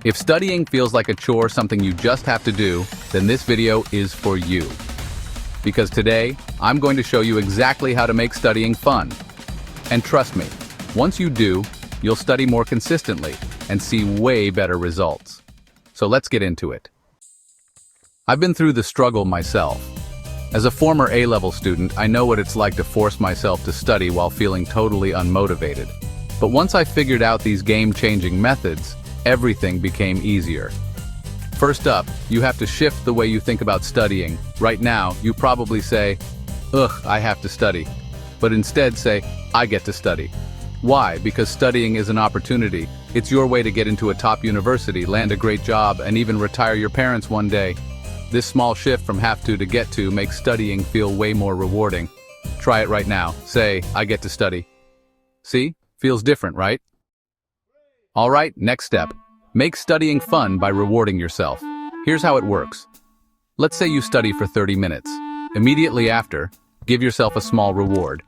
If studying feels like a chore, something you just have to do, then this video is for you. Because today, I'm going to show you exactly how to make studying fun. And trust me, once you do, you'll study more consistently and see way better results. So let's get into it. I've been through the struggle myself. As a former A-level student, I know what it's like to force myself to study while feeling totally unmotivated. But once I figured out these game-changing methods, everything became easier. First up, you have to shift the way you think about studying. Right now, you probably say, "Ugh, I have to study." But instead say, "I get to study." Why? Because studying is an opportunity. It's your way to get into a top university, land a great job, and even retire your parents one day. This small shift from have to get to makes studying feel way more rewarding. Try it right now. Say, "I get to study." See? Feels different, right? All right, next step. Make studying fun by rewarding yourself. Here's how it works. Let's say you study for 30 minutes. Immediately after, give yourself a small reward.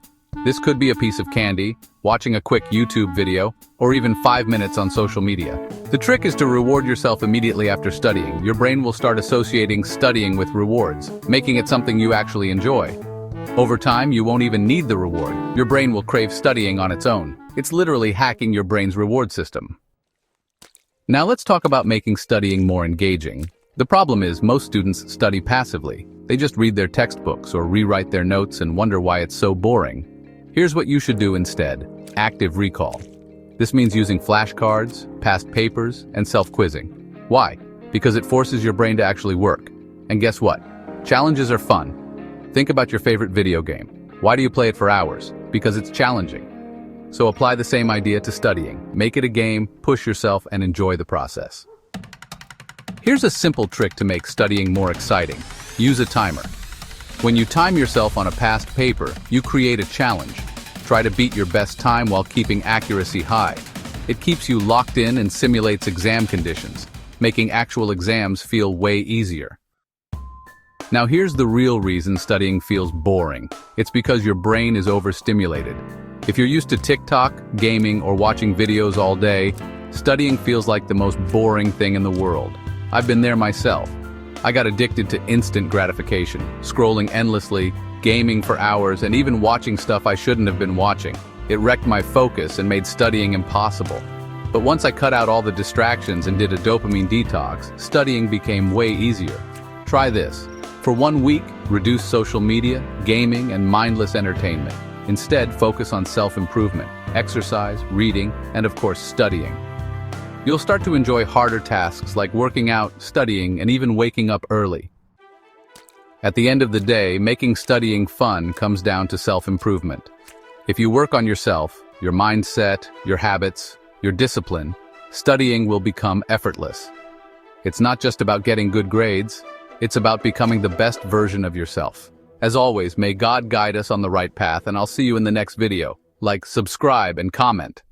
This could be a piece of candy, watching a quick YouTube video, or even 5 minutes on social media. The trick is to reward yourself immediately after studying. Your brain will start associating studying with rewards, making it something you actually enjoy. Over time, you won't even need the reward. Your brain will crave studying on its own. It's literally hacking your brain's reward system. Now let's talk about making studying more engaging. The problem is most students study passively. They just read their textbooks or rewrite their notes and wonder why it's so boring. Here's what you should do instead. Active recall. This means using flashcards, past papers, and self-quizzing. Why? Because it forces your brain to actually work. And guess what? Challenges are fun. Think about your favorite video game. Why do you play it for hours? Because it's challenging. So apply the same idea to studying. Make it a game, push yourself, and enjoy the process. Here's a simple trick to make studying more exciting. Use a timer. When you time yourself on a past paper, you create a challenge. Try to beat your best time while keeping accuracy high. It keeps you locked in and simulates exam conditions, making actual exams feel way easier. Now here's the real reason studying feels boring. It's because your brain is overstimulated. If you're used to TikTok, gaming, or watching videos all day, studying feels like the most boring thing in the world. I've been there myself. I got addicted to instant gratification, scrolling endlessly, gaming for hours, and even watching stuff I shouldn't have been watching. It wrecked my focus and made studying impossible. But once I cut out all the distractions and did a dopamine detox, studying became way easier. Try this. For 1 week, reduce social media, gaming, and mindless entertainment. Instead, focus on self-improvement, exercise, reading, and of course, studying. You'll start to enjoy harder tasks like working out, studying, and even waking up early. At the end of the day, making studying fun comes down to self-improvement. If you work on yourself, your mindset, your habits, your discipline, studying will become effortless. It's not just about getting good grades, it's about becoming the best version of yourself. As always, may God guide us on the right path, and I'll see you in the next video. Like, subscribe, and comment.